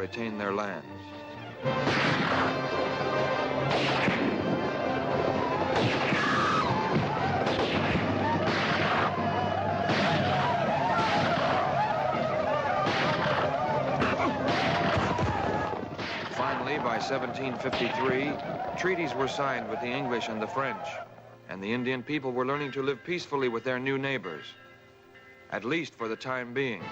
retain their lands. Finally, by 1753, treaties were signed with the English and the French, and the Indian people were learning to live peacefully with their new neighbors, at least for the time being.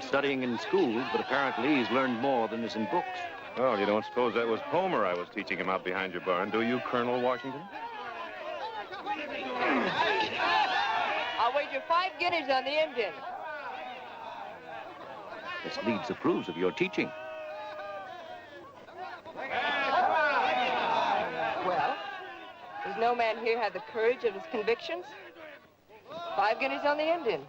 Studying in schools, but apparently he's learned more than is in books. Well, you don't suppose that was Homer I was teaching him out behind your barn, do you, Colonel Washington? I'll wager 5 guineas on the Indian. Miss Leeds approves of your teaching. Well, does no man here have the courage of his convictions? 5 guineas on the Indian.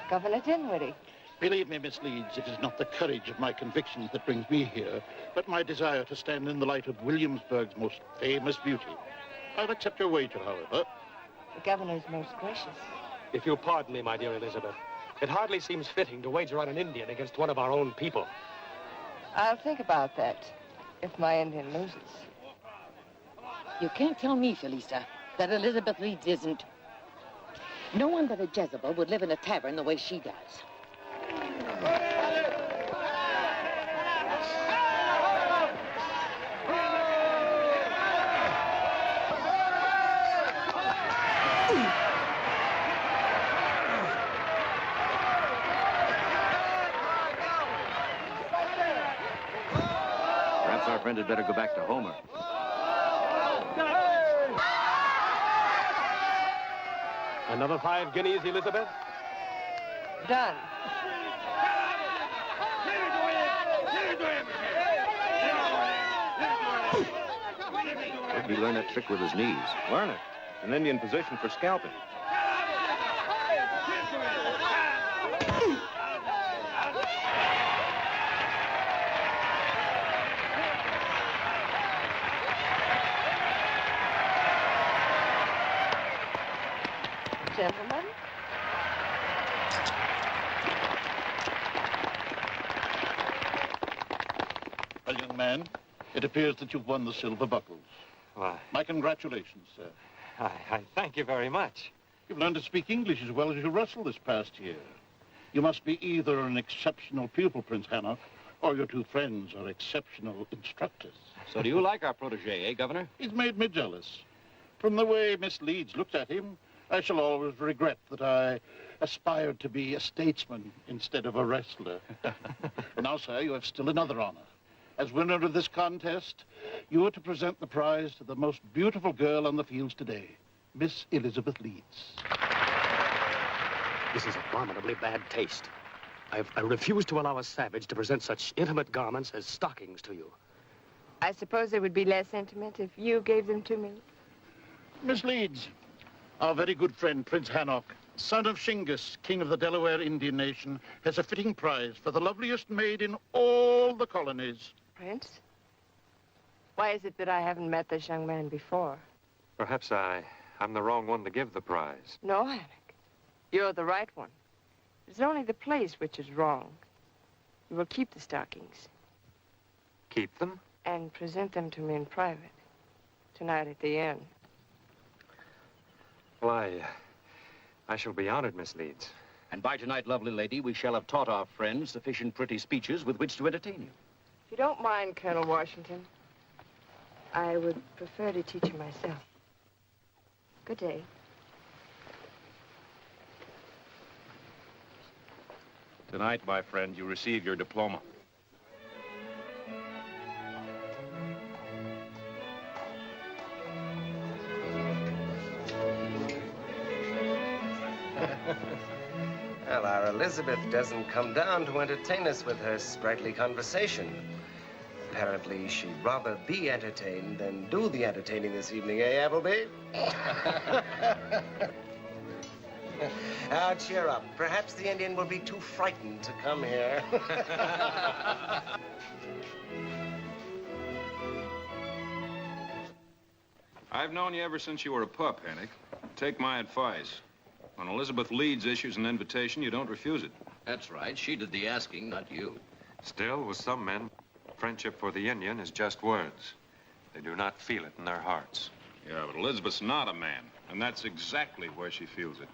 Governor Dinwiddie. Believe me, Miss Leeds, it is not the courage of my convictions that brings me here, but my desire to stand in the light of Williamsburg's most famous beauty. I'll accept your wager, however. The governor is most gracious. If you'll pardon me, my dear Elizabeth, it hardly seems fitting to wager on an Indian against one of our own people. I'll think about that if my Indian loses. You can't tell me, Felisa, that Elizabeth Leeds isn't. No one but a Jezebel would live in a tavern the way she does. Perhaps our friend had better go back to Homer. Another 5 guineas, Elizabeth? Done. Where'd he learn that trick with his knees? Learn it. An Indian position for scalping. Gentlemen. Well, young man, it appears that you've won the silver buckles. Why, My congratulations, sir. I thank you very much. You've learned to speak English as well as you wrestle this past year. You must be either an exceptional pupil, Prince Hannock, or your two friends are exceptional instructors. So do you like our protege, eh, Governor? He's made me jealous. From the way Miss Leeds looked at him, I shall always regret that I aspired to be a statesman instead of a wrestler. Now, sir, you have still another honor. As winner of this contest, you are to present the prize to the most beautiful girl on the fields today, Miss Elizabeth Leeds. This is abominably bad taste. I refuse to allow a savage to present such intimate garments as stockings to you. I suppose they would be less intimate if you gave them to me. Miss Leeds, our very good friend, Prince Hannock, son of Shingus, king of the Delaware Indian nation, has a fitting prize for the loveliest maid in all the colonies. Prince? Why is it that I haven't met this young man before? Perhaps I'm the wrong one to give the prize. No, Hannock. You're the right one. It's only the place which is wrong. You will keep the stockings Keep them? and present them to me in private. Tonight at the inn. Well, I shall be honored, Miss Leeds. And by tonight, lovely lady, we shall have taught our friends sufficient pretty speeches with which to entertain you. If you don't mind, Colonel Washington, I would prefer to teach you myself. Good day. Tonight, my friend, you receive your diploma. Well, our Elizabeth doesn't come down to entertain us with her sprightly conversation. Apparently, she'd rather be entertained than do the entertaining this evening, eh, Appleby? Now, cheer up. Perhaps the Indian will be too frightened to come here. I've known you ever since you were a pup, Hannock. Take my advice. When Elizabeth Leeds issues an invitation, you don't refuse it. That's right. She did the asking, not you. Still, with some men, friendship for the Indian is just words. They do not feel it in their hearts. Yeah, but Elizabeth's not a man, and that's exactly where she feels it.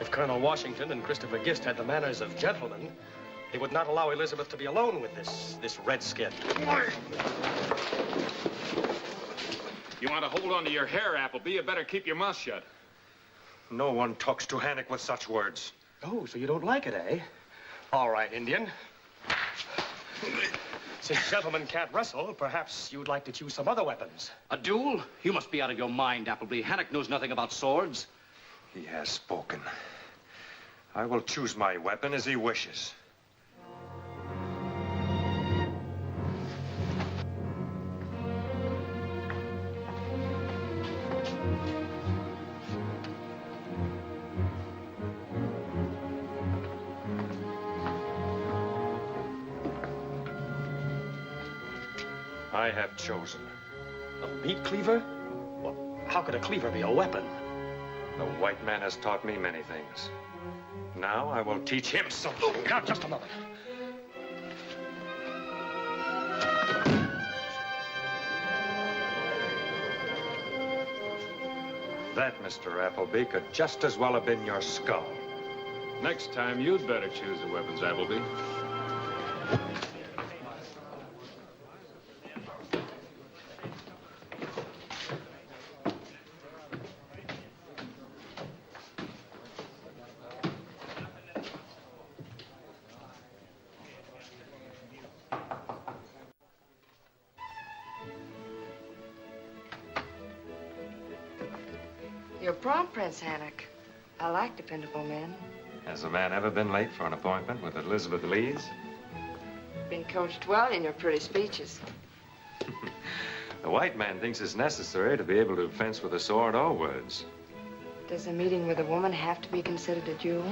If Colonel Washington and Christopher Gist had the manners of gentlemen, they would not allow Elizabeth to be alone with this redskin. You want to hold on to your hair, Appleby? You better keep your mouth shut. No one talks to Hannock with such words. Oh, so you don't like it, eh? All right, Indian. Since gentlemen can't wrestle, perhaps you'd like to choose some other weapons. A duel? You must be out of your mind, Appleby. Hannock knows nothing about swords. He has spoken. I will choose my weapon as he wishes. I have chosen. A meat cleaver? Well, how could a cleaver be a weapon? The white man has taught me many things. Now I will teach him something. Oh, now, just a moment. That, Mr. Appleby, could just as well have been your skull. Next time, you'd better choose the weapons, Appleby. You're prompt, Prince Hannock. I like dependable men. Has a man ever been late for an appointment with Elizabeth Leeds? Been coached well in your pretty speeches. The white man thinks it's necessary to be able to fence with a sword or words. Does a meeting with a woman have to be considered a duel?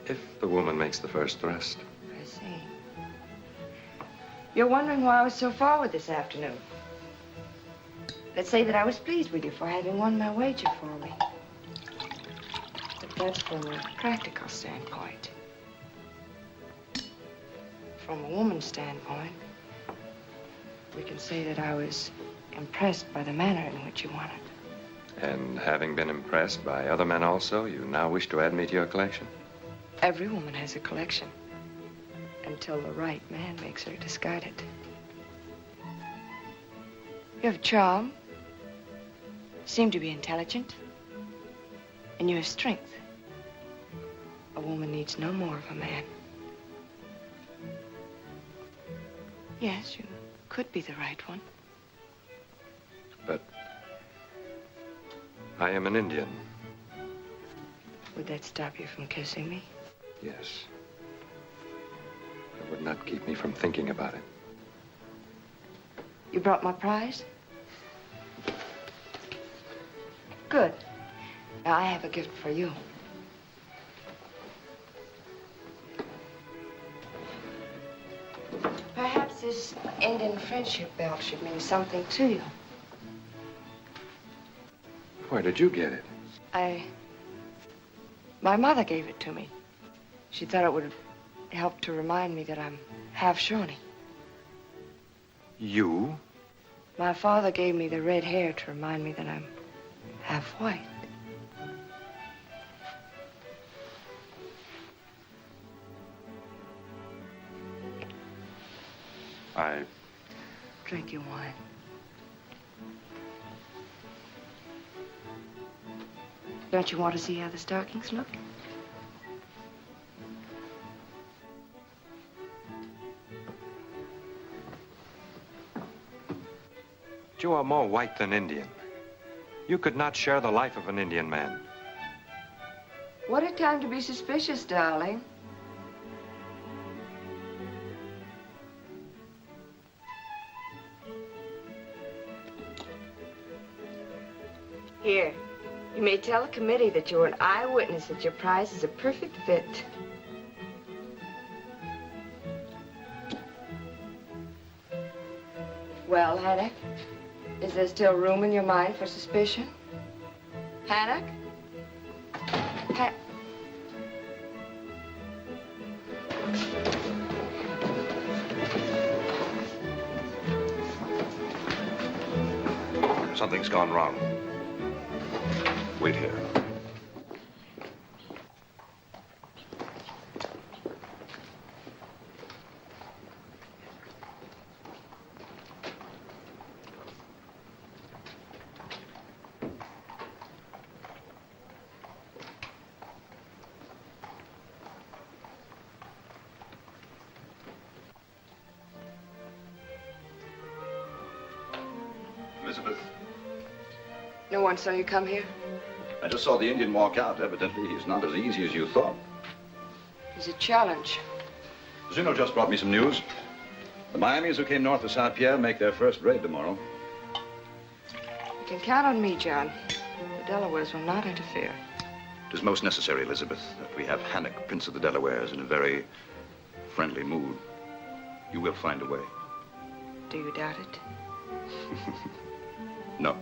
If the woman makes the first thrust. I see. You're wondering why I was so forward this afternoon. Let's say that I was pleased with you for having won my wager for me. But that's from a practical standpoint. From a woman's standpoint, we can say that I was impressed by the manner in which you won it. And having been impressed by other men also, you now wish to add me to your collection? Every woman has a collection. Until the right man makes her discard it. You have charm. Seem to be intelligent. And you have strength. A woman needs no more of a man. Yes, you could be the right one. I am an Indian. Would that stop you from kissing me? Yes. It would not keep me from thinking about it. You brought my prize? Good. Now, I have a gift for you. Perhaps this Indian friendship belt should mean something to you. Where did you get it? My mother gave it to me. She thought it would help to remind me that I'm half Shawnee. You? My father gave me the red hair to remind me that I'm half white. I... Drink your wine. Don't you want to see how the stockings look? You are more white than Indian. You could not share the life of an Indian man. What a time to be suspicious, darling. Here, you may tell the committee that you're an eyewitness that your prize is a perfect fit. Well, Hannock, is there still room in your mind for suspicion? Hannock? Something's gone wrong. Wait here. Elizabeth, No one saw you come here? I just saw the Indian walk out. Evidently, he's not as easy as you thought. He's a challenge. Zuno just brought me some news. The Miamis who came north of St. Pierre make their first raid tomorrow. You can count on me, John. The Delawares will not interfere. It is most necessary, Elizabeth, that we have Hannock, Prince of the Delawares, in a very friendly mood. You will find a way. Do you doubt it? No.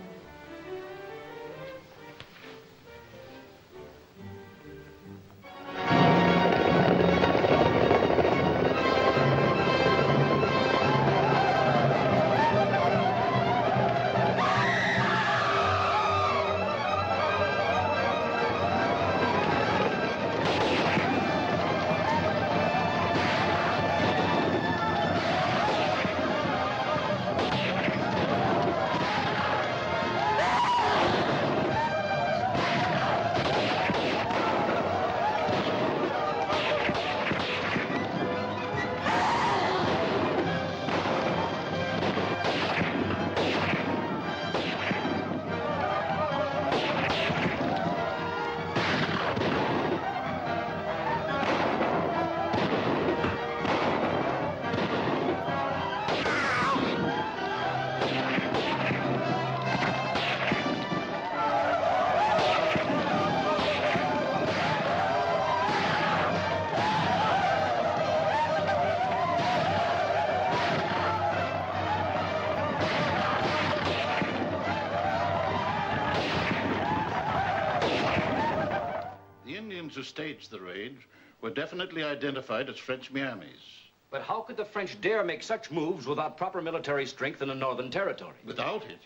Who staged the raid were definitely identified as French Miamis. But how could the French dare make such moves without proper military strength in a northern territory? Without it,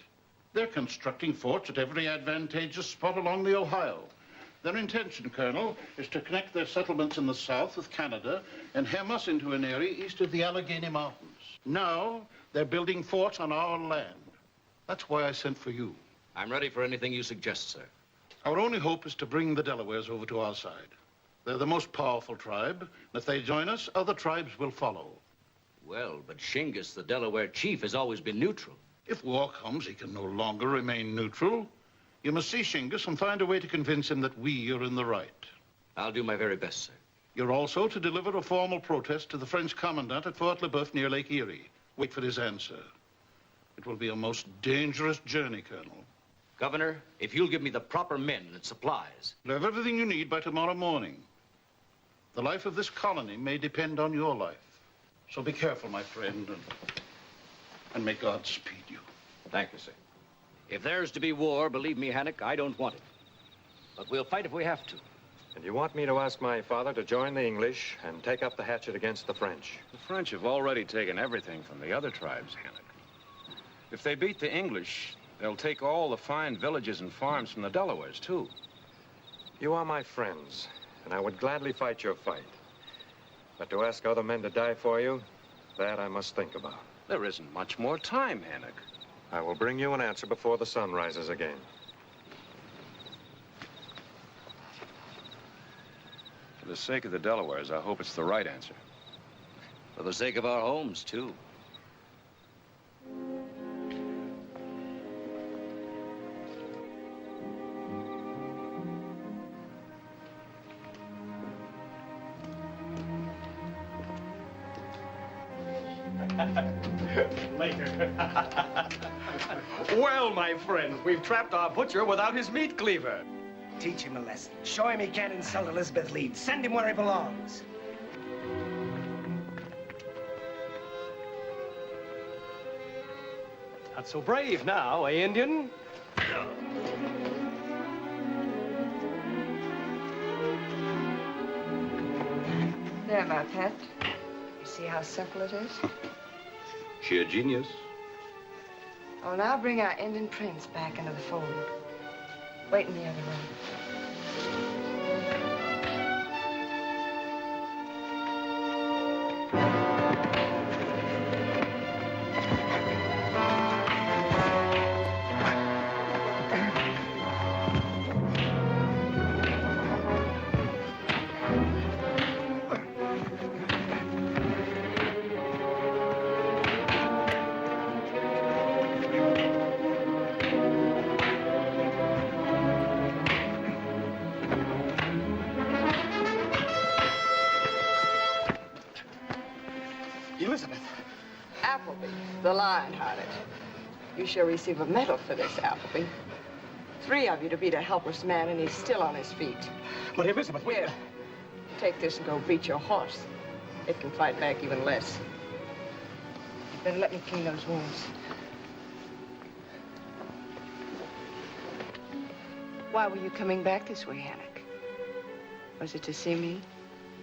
they're constructing forts at every advantageous spot along the Ohio. Their intention, Colonel, is to connect their settlements in the south with Canada and hem us into an area east of the Allegheny Mountains. Now, they're building forts on our land. That's why I sent for you. I'm ready for anything you suggest, sir. Our only hope is to bring the Delawares over to our side. They're the most powerful tribe, and if they join us, other tribes will follow. Well, but Shingus, the Delaware chief, has always been neutral. If war comes, he can no longer remain neutral. You must see Shingus and find a way to convince him that we are in the right. I'll do my very best, sir. You're also to deliver a formal protest to the French commandant at Fort LeBoeuf near Lake Erie. Wait for his answer. It will be a most dangerous journey, Colonel. Governor, if you'll give me the proper men and supplies. You'll have everything you need by tomorrow morning. The life of this colony may depend on your life. So be careful, my friend, and may God speed you. Thank you, sir. If there's to be war, believe me, Hannock, I don't want it. But we'll fight if we have to. And you want me to ask my father to join the English and take up the hatchet against the French? The French have already taken everything from the other tribes, Hannock. If they beat the English, they'll take all the fine villages and farms from the Delawares, too. You are my friends, and I would gladly fight your fight. But to ask other men to die for you, that I must think about. There isn't much more time, Hannock. I will bring you an answer before the sun rises again. For the sake of the Delawares, I hope it's the right answer. For the sake of our homes, too. Later. Well, my friend, we've trapped our butcher without his meat cleaver. Teach him a lesson. Show him he can't insult Elizabeth Leeds. Send him where he belongs. Not so brave now, eh, Indian? There, my pet. You see how simple it is? Sheer genius. Oh, now bring our Indian prince back into the fold. Wait in the other room. Elizabeth. Appleby, the lion-hearted. You shall receive a medal for this, Appleby. 3 of you to beat a helpless man, and he's still on his feet. But Elizabeth, Here, take this and go beat your horse. It can fight back even less. Better let me clean those wounds. Why were you coming back this way, Hannock? Was it to see me?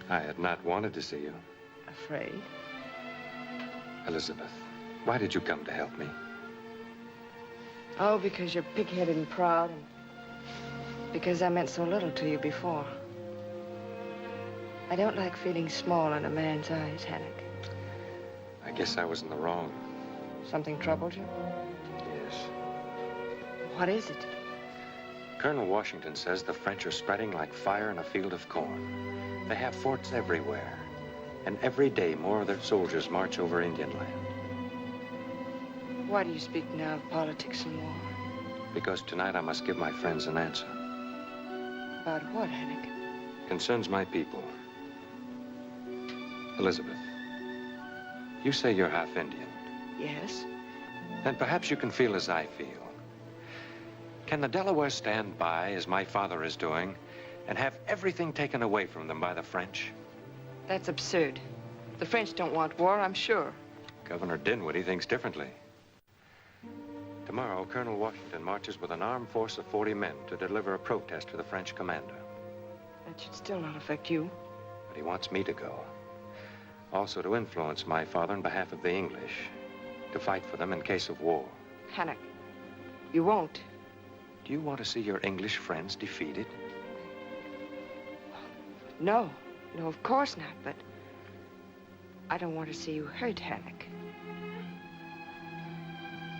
I had not wanted to see you. Afraid? Elizabeth, why did you come to help me? Oh, because you're pig-headed and proud, and because I meant so little to you before. I don't like feeling small in a man's eyes, Hannock. I guess I was in the wrong. Something troubled you? Yes. What is it? Colonel Washington says the French are spreading like fire in a field of corn. They have forts everywhere. And every day, more of their soldiers march over Indian land. Why do you speak now of politics and war? Because tonight I must give my friends an answer. About what, Hannock? Concerns my people. Elizabeth, you say you're half Indian. Yes? Then perhaps you can feel as I feel. Can the Delawares stand by, as my father is doing, and have everything taken away from them by the French? That's absurd. The French don't want war, I'm sure. Governor Dinwiddie thinks differently. Tomorrow, Colonel Washington marches with an armed force of 40 men to deliver a protest to the French commander. That should still not affect you. But he wants me to go. Also to influence my father on behalf of the English, to fight for them in case of war. Hannock, you won't. Do you want to see your English friends defeated? No. No, of course not, but I don't want to see you hurt, Hannock.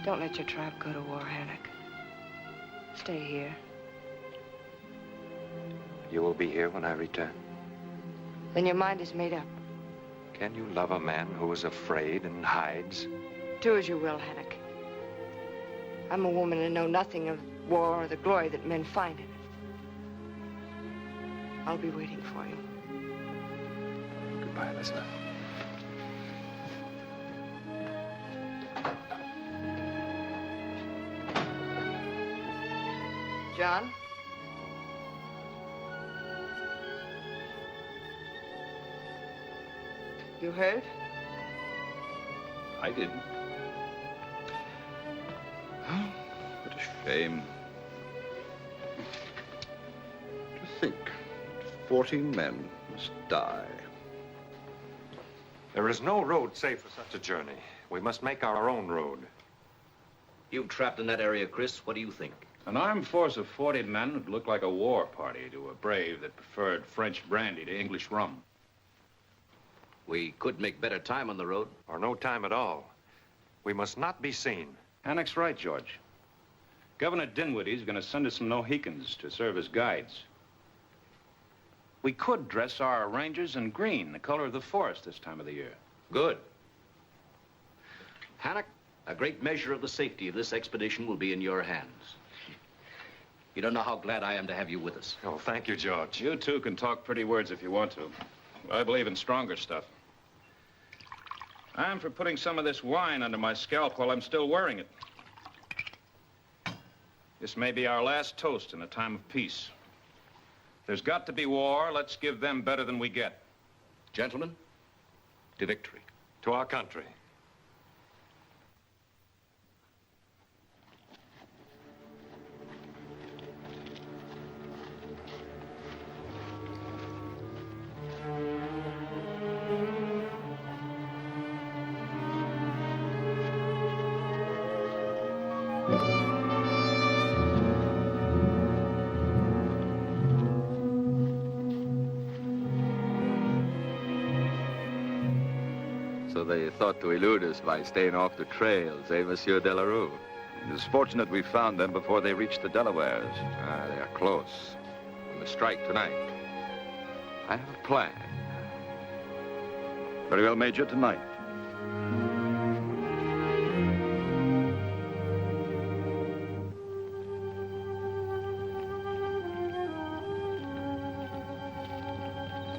Don't let your tribe go to war, Hannock. Stay here. You will be here when I return. Then your mind is made up. Can you love a man who is afraid and hides? Do as you will, Hannock. I'm a woman and know nothing of war or the glory that men find in it. I'll be waiting for you. Goodbye, Elizabeth. John? You heard? I didn't. What a shame. To think, 14 men must die. There is no road safe for such a journey. We must make our own road. You've trapped in that area, Chris. What do you think? An armed force of 40 men would look like a war party to a brave that preferred French brandy to English rum. We could make better time on the road. Or no time at all. We must not be seen. Hannock's right, George. Governor Dinwiddie's going to send us some Mohicans to serve as guides. We could dress our rangers in green, the color of the forest this time of the year. Good. Hannock, a great measure of the safety of this expedition will be in your hands. You don't know how glad I am to have you with us. Oh, thank you, George. You two can talk pretty words if you want to. I believe in stronger stuff. I'm for putting some of this wine under my scalp while I'm still wearing it. This may be our last toast in a time of peace. If there's got to be war, let's give them better than we get. Gentlemen, to victory. To our country. So they thought to elude us by staying off the trails, eh, Monsieur Delarue? It is fortunate we found them before they reached the Delawares. They are close. We must strike tonight. I have a plan. Very well, Major, tonight.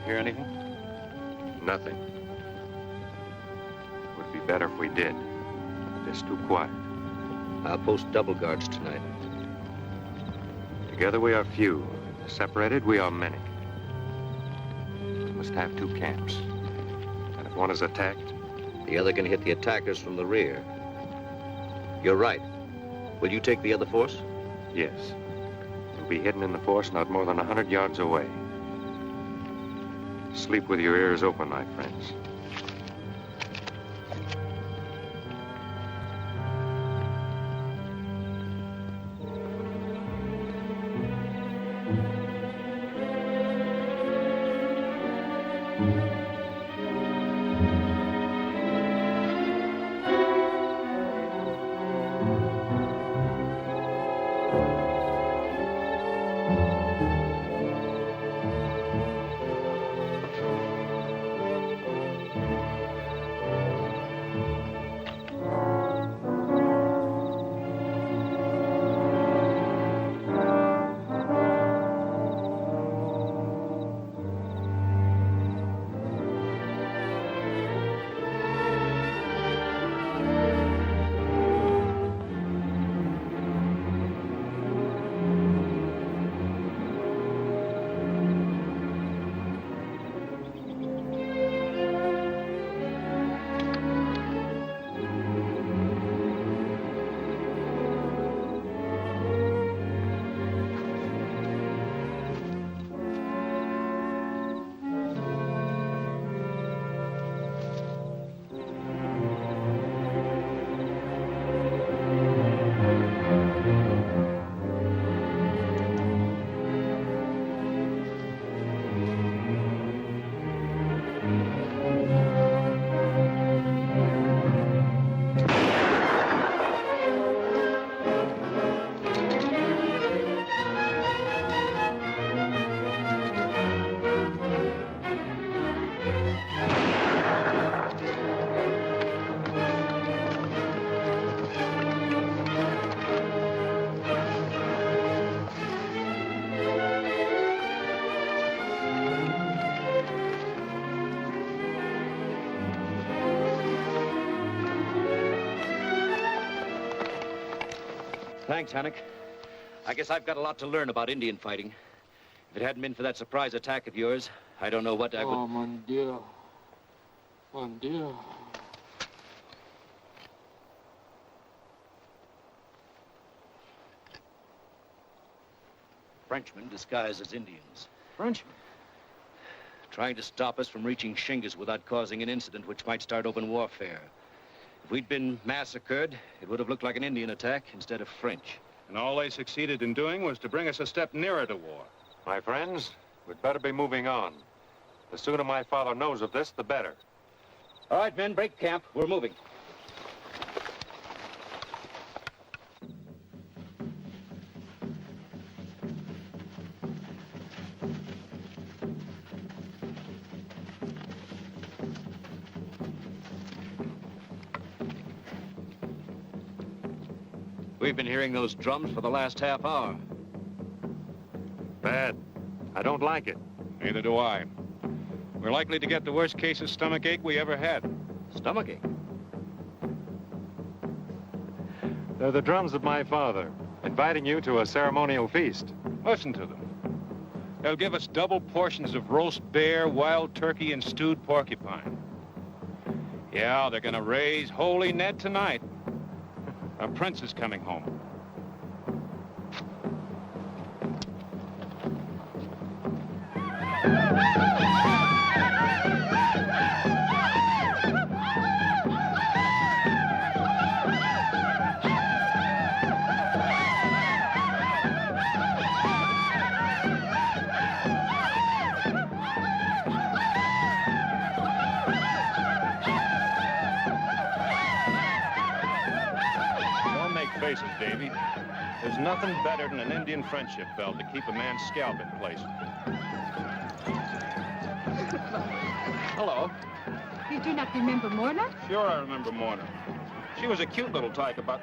Hear anything? Nothing. Would be better if we did. It's too quiet. I'll post double guards tonight. Together we are few. Separated we are many. We must have two camps. And if one is attacked, The other can hit the attackers from the rear. You're right. Will you take the other force? yes. We'll be hidden in the forest not more than 100 yards away. Sleep with your ears open, my friends. Thanks, Hannock. I guess I've got a lot to learn about Indian fighting. If it hadn't been for that surprise attack of yours, I don't know what I would... Oh, mon Dieu. Mon Dieu. Frenchmen disguised as Indians. Frenchmen? Trying to stop us from reaching Shingas without causing an incident which might start open warfare. If we'd been massacred, it would have looked like an Indian attack instead of French. And all they succeeded in doing was to bring us a step nearer to war. My friends, we'd better be moving on. The sooner my father knows of this, the better. All right, men, break camp. We're moving. We've been hearing those drums for the last half hour. Bad. I don't like it. Neither do I. We're likely to get the worst case of stomachache we ever had. Stomachache? They're the drums of my father, inviting you to a ceremonial feast. Listen to them. They'll give us double portions of roast bear, wild turkey, and stewed porcupine. Yeah, they're gonna raise Holy Ned tonight. A prince is coming home. Faces, Davy. There's nothing better than an Indian friendship belt to keep a man's scalp in place. Hello. You do not remember Morna? Sure, I remember Morna. She was a cute little tyke about...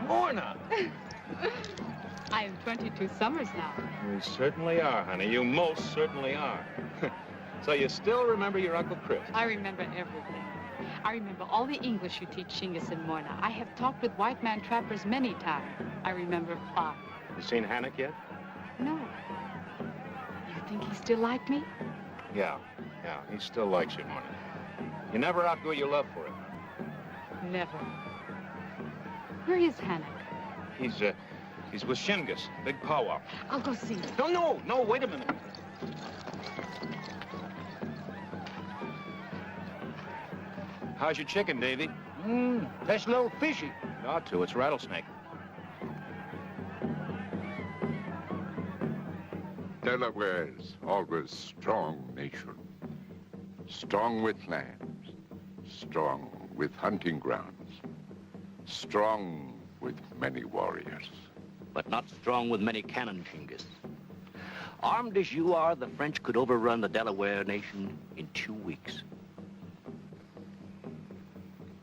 Morna! I am 22 summers now. You certainly are, honey. You most certainly are. So you still remember your Uncle Chris? I remember everything. I remember all the English you teach Shingas and Morna. I have talked with white man trappers many times. I remember Father. You seen Hannock yet? No. You think he still liked me? Yeah. He still likes you, Morna. You never outgrew your love for him. Never. Where is Hannock? He's with Shingas, big powwow. I'll go see him. No, wait a minute. How's your chicken, Davy? That's a little fishy. It ought to. It's rattlesnake. Delaware's always strong nation. Strong with lands. Strong with hunting grounds. Strong with many warriors. But not strong with many cannon, Shingas. Armed as you are, the French could overrun the Delaware nation in 2 weeks.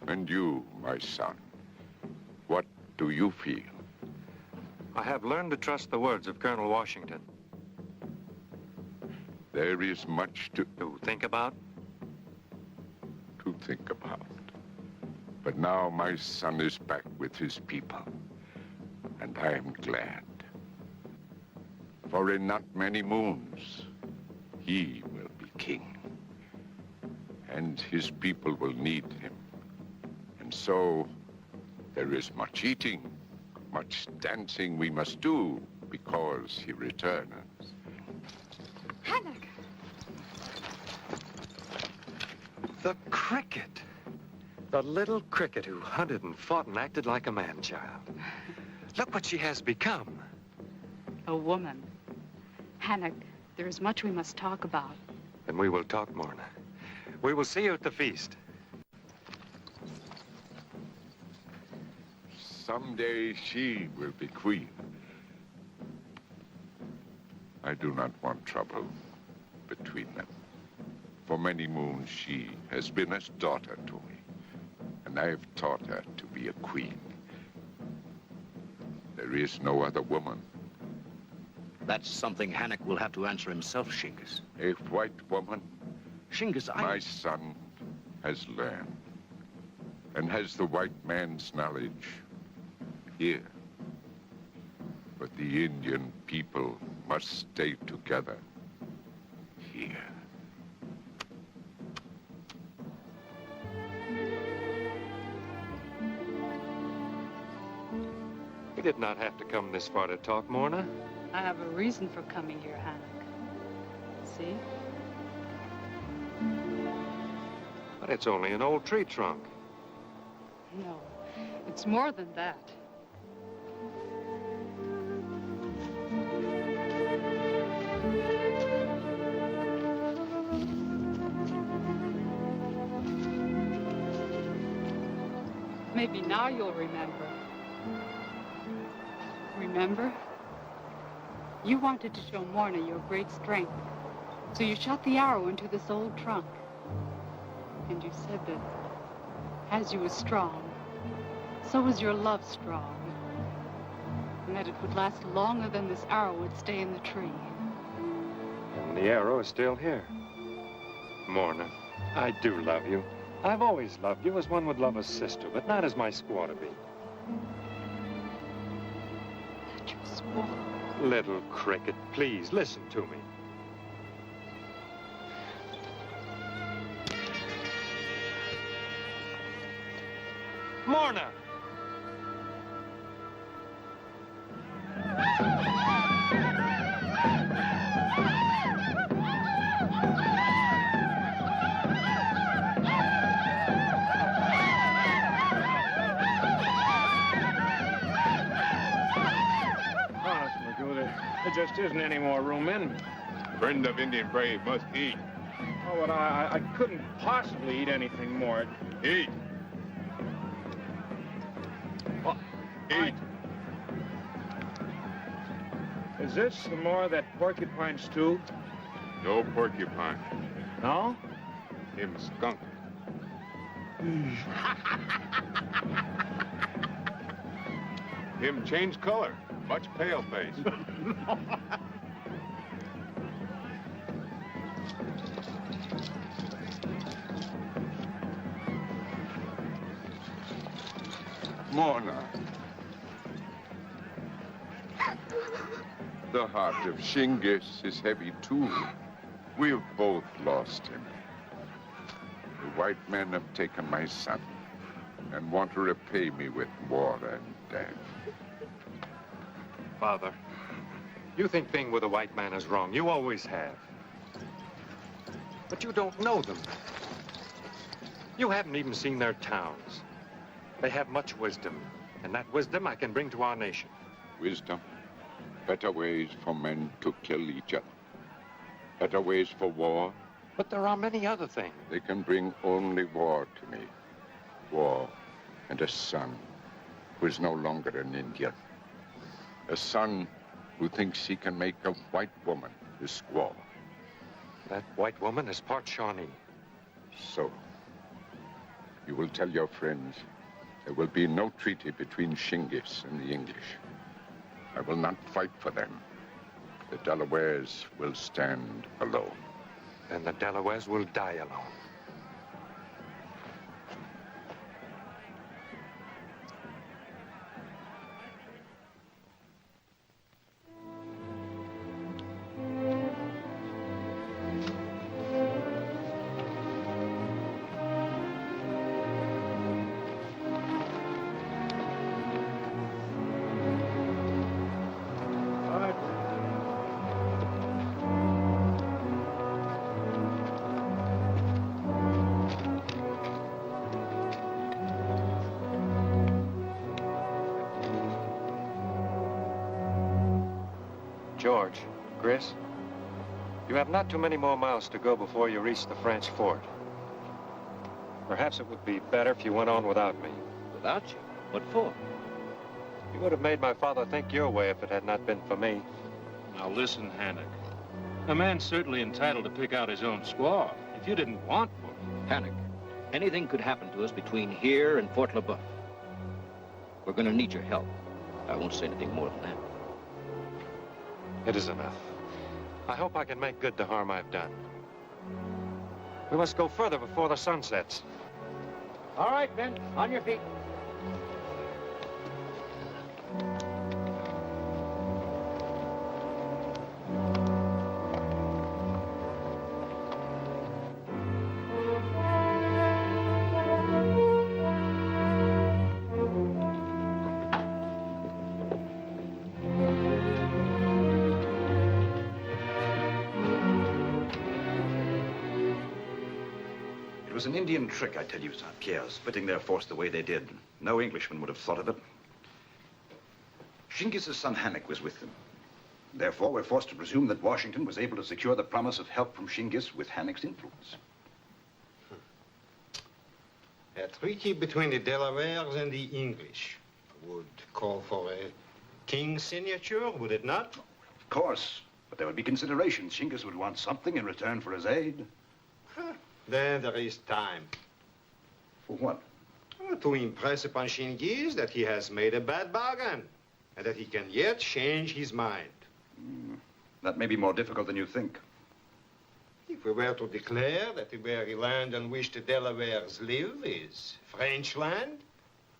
And you, my son, what do you feel? I have learned to trust the words of Colonel Washington. There is much to think about. To think about. But now my son is back with his people, and I am glad. For in not many moons, he will be king, and his people will need him. And so, there is much eating, much dancing we must do because he returns. Hannock! The cricket. The little cricket who hunted and fought and acted like a man-child. Look what she has become. A woman. Hannock, there is much we must talk about. And we will talk, Morna. We will see you at the feast. Someday she will be queen. I do not want trouble between them. For many moons she has been as daughter to me, and I have taught her to be a queen. There is no other woman. That's something Hannock will have to answer himself, Shingas. A white woman? Shingas, My son has learned, and has the white man's knowledge. here. But the Indian people must stay together here. We did not have to come this far to talk, Morna. I have a reason for coming here, Hank. See? But it's only an old tree trunk. No, it's more than that. Maybe now you'll remember. Remember? You wanted to show Morna your great strength, so you shot the arrow into this old trunk. And you said that as you were strong, so was your love strong. And that it would last longer than this arrow would stay in the tree. And the arrow is still here. Morna, I do love you. I've always loved you as one would love a sister, but not as my squaw to be. Not your squaw. Little cricket, please listen to me. Morna! There just isn't any more room in me. Friend of Indian brave must eat. Oh, but I couldn't possibly eat anything more. Eat. Well, Eat. Is this some more of that porcupine stew? No porcupine. No? Him skunk. Him change color. Much pale face. Morna. The heart of Shingiz is heavy too. We've both lost him. The white men have taken my son and want to repay me with war and death. Father, you think being with a white man is wrong. You always have. But you don't know them. You haven't even seen their towns. They have much wisdom, and that wisdom I can bring to our nation. Wisdom. Better ways for men to kill each other. Better ways for war. But there are many other things. They can bring only war to me. War and a son who is no longer an Indian. A son who thinks he can make a white woman his squaw. That white woman is part Shawnee. So, you will tell your friends there will be no treaty between Shingiz and the English. I will not fight for them. The Delawares will stand alone. And the Delawares will die alone. George, Chris, you have not too many more miles to go before you reach the French fort. Perhaps it would be better if you went on without me. Without you? What for? You would have made my father think your way if it had not been for me. Now listen, Hannock. A man's certainly entitled to pick out his own squaw. If you didn't want one. Hannock, anything could happen to us between here and Fort LaBeouf. We're going to need your help. I won't say anything more than that. It is enough. I hope I can make good the harm I've done. We must go further before the sun sets. All right, men, on your feet. was an Indian trick, I tell you, Saint-Pierre, splitting their force the way they did. No Englishman would have thought of it. Shingis' son Hannik was with them. Therefore, we're forced to presume that Washington was able to secure the promise of help from Shingis with Hannik's influence. A treaty between the Delawares and the English would call for a king's signature, would it not? Of course, but there would be considerations. Shingis would want something in return for his aid. Then there is time. For what? To impress upon Shingis that he has made a bad bargain and that he can yet change his mind. That may be more difficult than you think. If we were to declare that the very land on which the Delawares live is French land,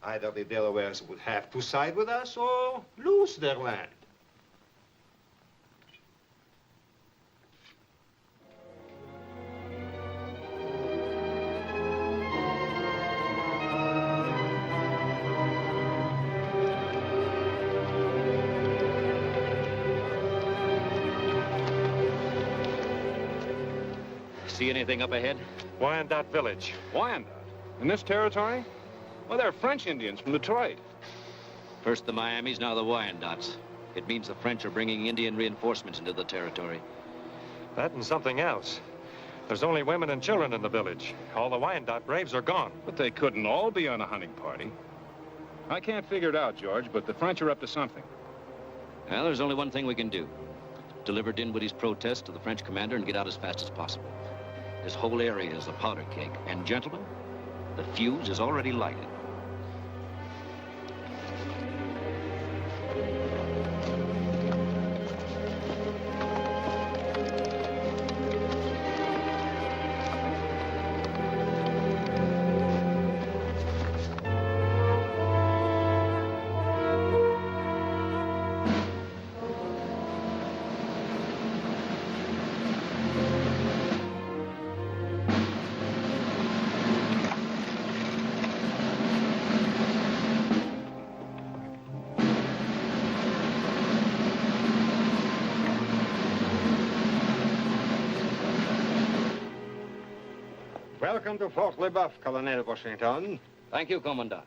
either the Delawares would have to side with us or lose their land. See anything up ahead? Wyandotte Village. Wyandotte? In this territory? Well, they're French Indians from Detroit. First the Miamis, now the Wyandottes. It means the French are bringing Indian reinforcements into the territory. That and something else. There's only women and children in the village. All the Wyandotte braves are gone. But they couldn't all be on a hunting party. I can't figure it out, George, but the French are up to something. Well, there's only one thing we can do. Deliver Dinwiddie's protest to the French commander and get out as fast as possible. This whole area is a powder keg. And, gentlemen, the fuse is already lighted. Welcome to Fort LeBoeuf, Colonel Washington. Thank you, Commandant.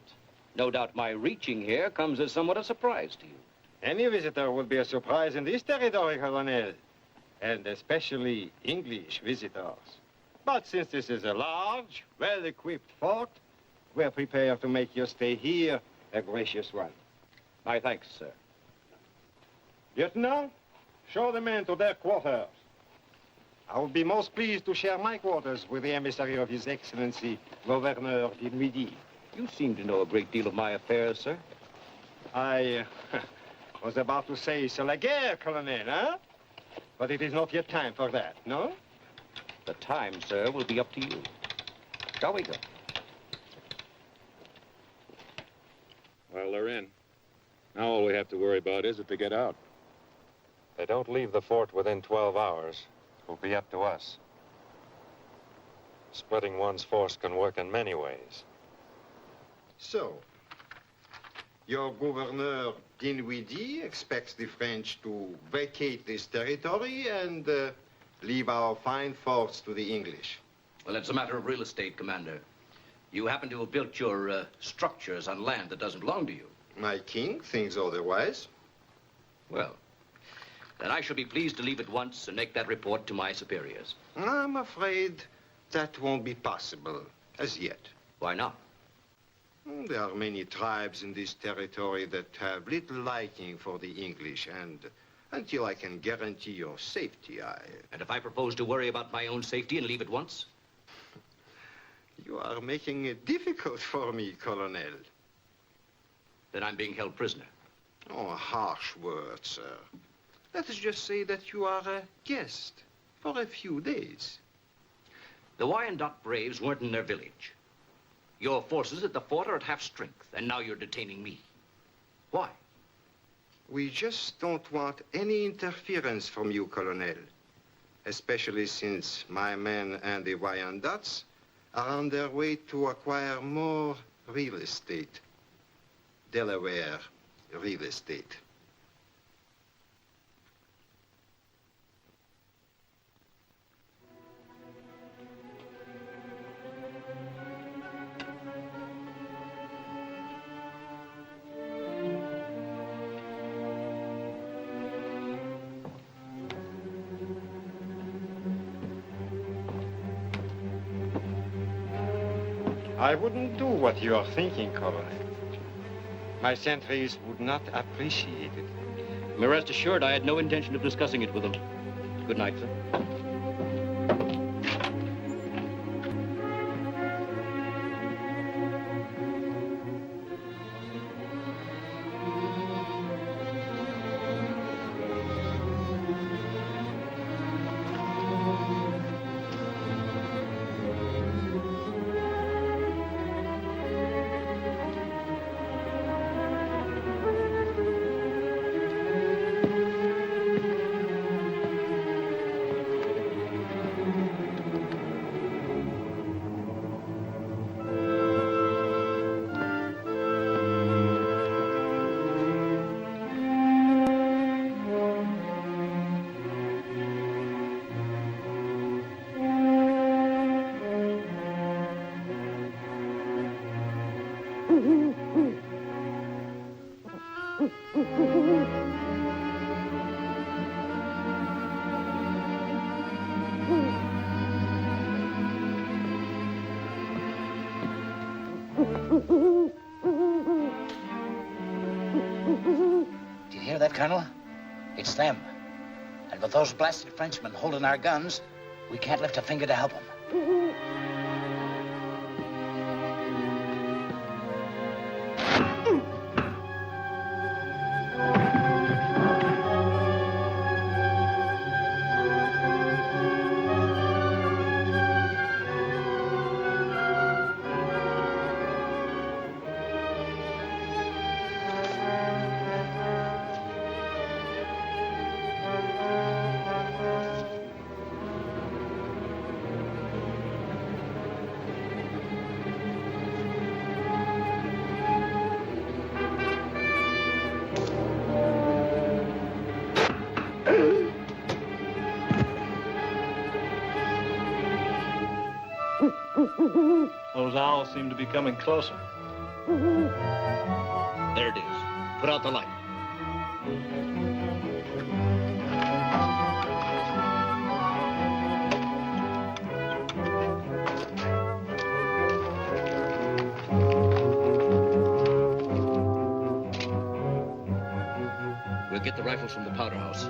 No doubt my reaching here comes as somewhat a surprise to you. Any visitor would be a surprise in this territory, Colonel, and especially English visitors. But since this is a large, well-equipped fort, we're prepared to make your stay here a gracious one. My thanks, sir. Lieutenant, show the men to their quarters. I would be most pleased to share my quarters with the emissary of His Excellency, Governor Dinwiddie. You seem to know a great deal of my affairs, sir. I was about to say, c'est la guerre, Colonel, huh? But it is not yet time for that, no? The time, sir, will be up to you. Shall we go? Well, they're in. Now all we have to worry about is that they get out. They don't leave the fort within 12 hours. It will be up to us. Splitting one's force can work in many ways. So, your Governor Dinwiddie expects the French to vacate this territory and leave our fine forts to the English. Well, it's a matter of real estate, Commander. You happen to have built your structures on land that doesn't belong to you. My king thinks otherwise. Well, then I shall be pleased to leave at once and make that report to my superiors. I'm afraid that won't be possible as yet. Why not? There are many tribes in this territory that have little liking for the English, and until I can guarantee your safety, And if I propose to worry about my own safety and leave at once? You are making it difficult for me, Colonel. Then I'm being held prisoner. Oh, harsh words, sir. Let us just say that you are a guest for a few days. The Wyandotte Braves weren't in their village. Your forces at the fort are at half strength, and now you're detaining me. Why? We just don't want any interference from you, Colonel. Especially since my men and the Wyandottes are on their way to acquire more real estate. Delaware real estate. I wouldn't do what you're thinking, Colonel. My sentries would not appreciate it. May rest assured I had no intention of discussing it with them. Good night, sir. Do you hear that, Colonel? It's them. And with those blasted Frenchmen holding our guns, we can't lift a finger to help them. Those owls seem to be coming closer. There it is. Put out the light. We'll get the rifles from the powder house.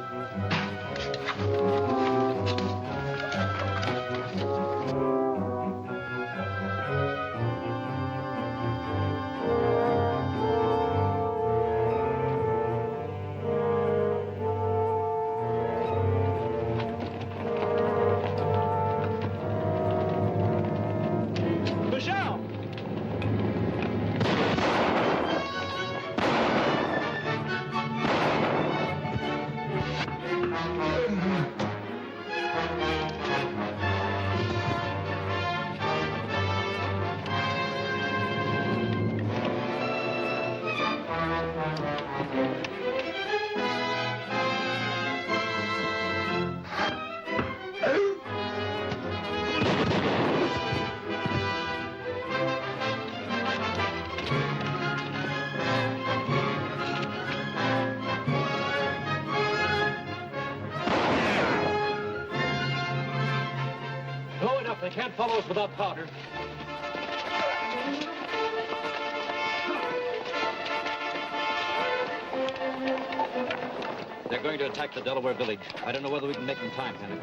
They can't follow us without powder. They're going to attack the Delaware village. I don't know whether we can make them time, Hank.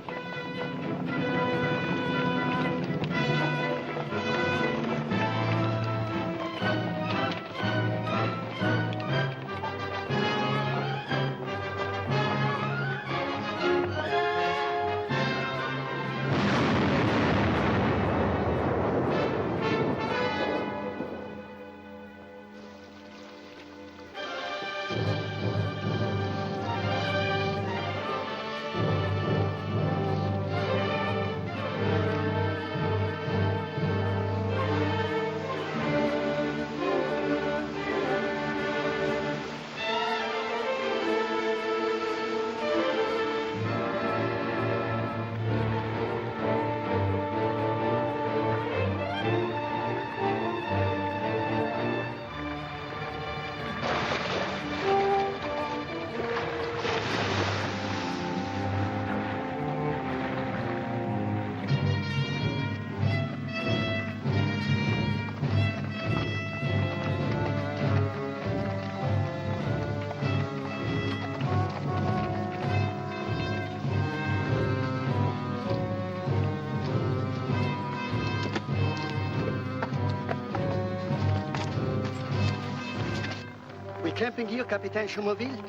camping here, Capitaine Chamoville?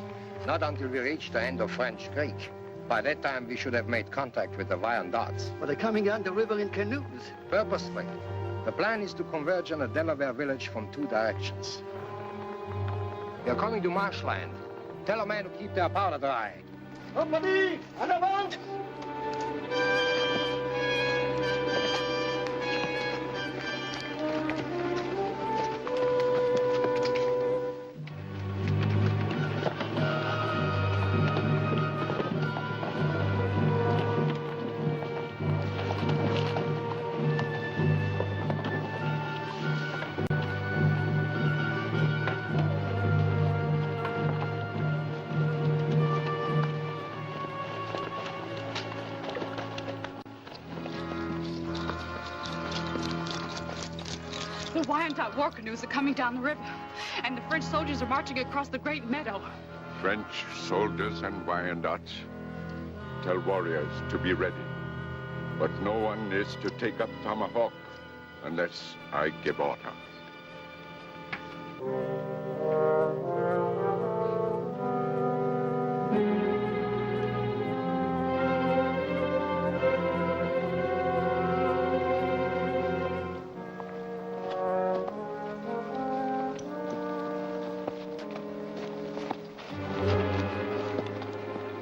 Not until we reach the end of French Creek. By that time, we should have made contact with the Wyandottes. Well, they're coming down the river in canoes. Purposely. The plan is to converge on a Delaware village from 2 directions. We are coming to marshland. Tell a man to keep their powder dry. Compagnie, en avant! The Wyandot war canoes are coming down the river, and the French soldiers are marching across the great meadow. French soldiers and Wyandots. Tell warriors to be ready. But no one is to take up tomahawk unless I give order.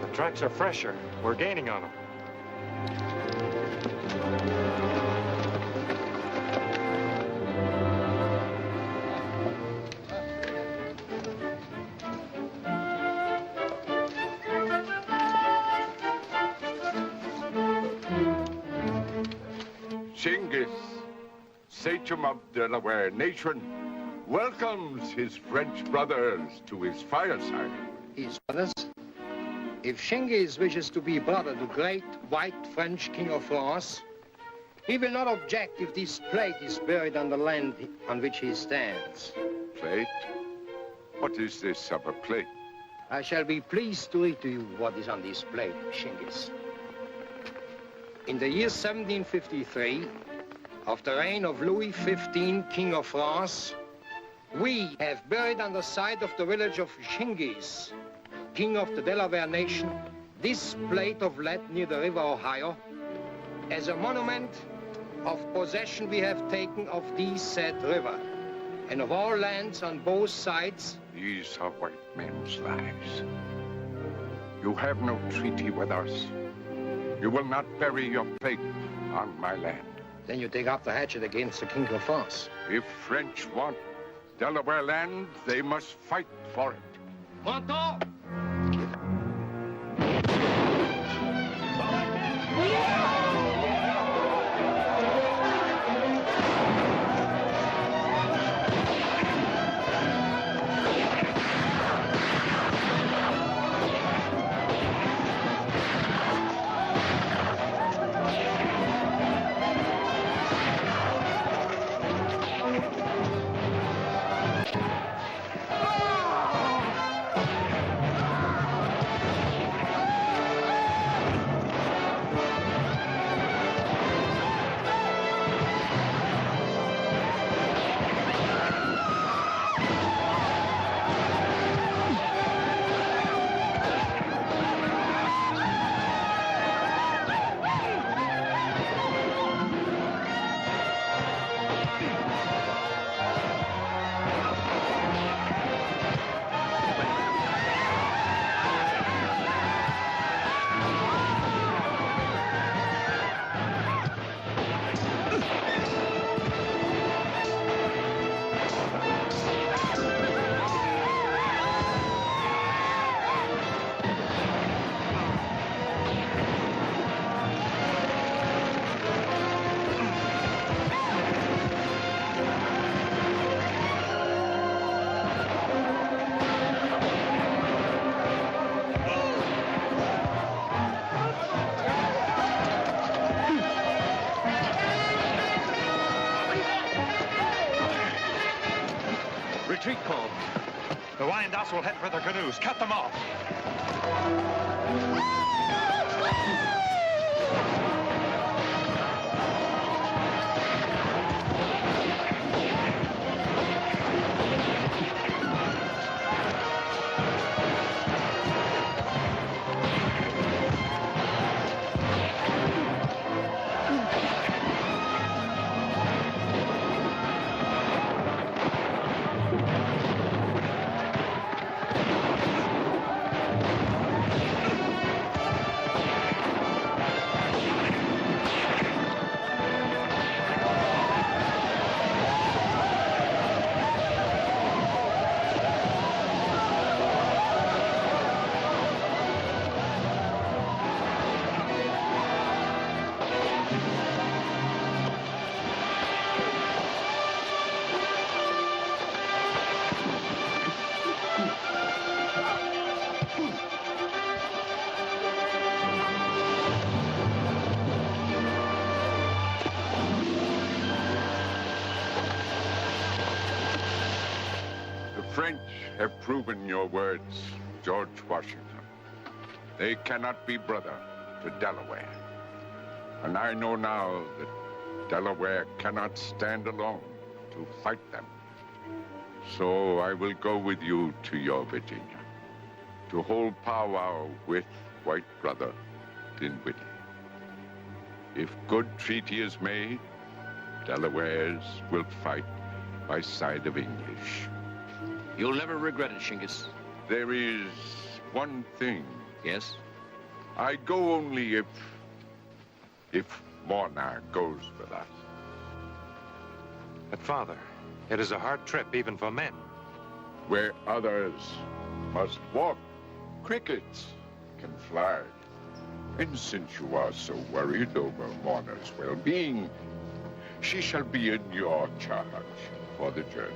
The tracks are fresher. We're gaining on them. Genghis, sachem of Delaware nation, welcomes his French brothers to his fireside. His brothers? If Genghis wishes to be brother to great white French King of France, he will not object if this plate is buried on the land on which he stands. Plate? What is this of a plate? I shall be pleased to read to you what is on this plate, Genghis. In the year 1753, of the reign of Louis XV, King of France, we have buried on the site of the village of Genghis, King of the Delaware nation, this plate of lead near the river Ohio, as a monument of possession we have taken of the said river, and of all lands on both sides. These are white men's lives. You have no treaty with us. You will not bury your plate on my land. Then you take up the hatchet against the King of France. If French want Delaware land, they must fight for it. Monto! Retreat call. The Wyandots will head for their canoes. Cut them off. have proven your words, George Washington. They cannot be brother to Delaware. And I know now that Delaware cannot stand alone to fight them. So I will go with you to your Virginia to hold powwow with white brother Dinwiddie. If good treaty is made, Delawares will fight by side of English. You'll never regret it, Shingus. There is one thing. Yes? I go only if Mornar goes with us. But, Father, it is a hard trip even for men. Where others must walk, crickets can fly. And since you are so worried over Morna's well-being, she shall be in your charge for the journey.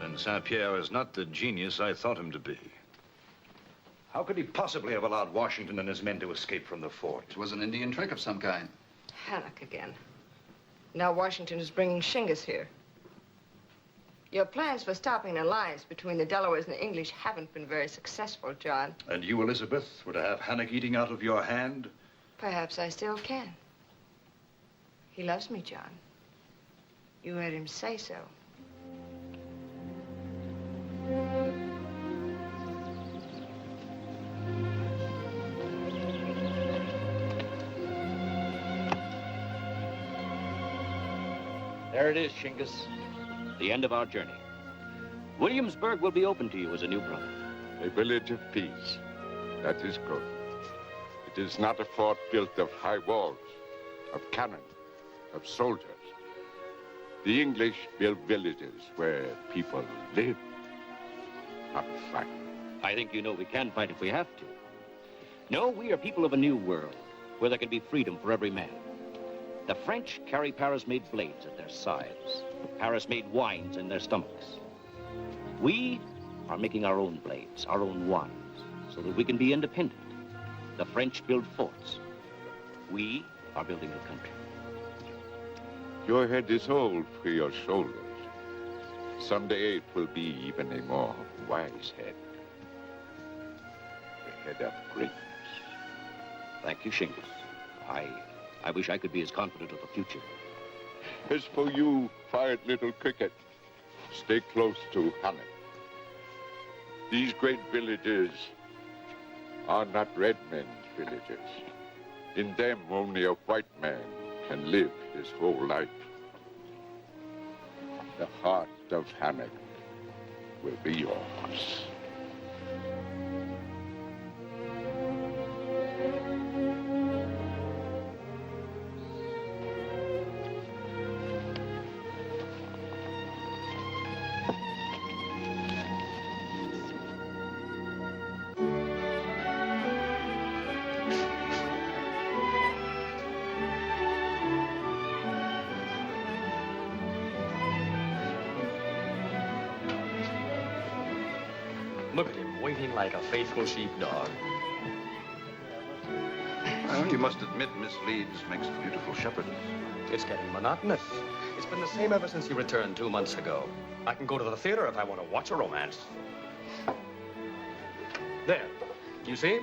Then Saint-Pierre is not the genius I thought him to be. How could he possibly have allowed Washington and his men to escape from the fort? It was an Indian trick of some kind. Hannock again. Now Washington is bringing Shingus here. Your plans for stopping an alliance between the Delawares and the English haven't been very successful, John. And you, Elizabeth, were to have Hannock eating out of your hand? Perhaps I still can. He loves me, John. You heard him say so. There it is, Shingus. The end of our journey. Williamsburg will be open to you as a new brother. A village of peace. That is good. It is not a fort built of high walls, of cannon, of soldiers. The English build villages where people live, not fight. I think you know we can fight if we have to. No, we are people of a new world, where there can be freedom for every man. The French carry Paris-made blades at their sides, Paris-made wines in their stomachs. We are making our own blades, our own wines, so that we can be independent. The French build forts. We are building a country. Your head is old for your shoulders. Someday it will be even a more wise head. A head of greatness. Thank you, Shingus. I wish I could be as confident of the future. As for you, quiet little cricket, stay close to Hannock. These great villages are not red men's villages. In them, only a white man can live his whole life. The heart of Hannock will be yours. Look at him, waiting like a faithful sheepdog. Well, you must admit Miss Leeds makes a beautiful shepherdess. It's getting monotonous. It's been the same ever since he returned 2 months ago. I can go to the theater if I want to watch a romance. There. You see?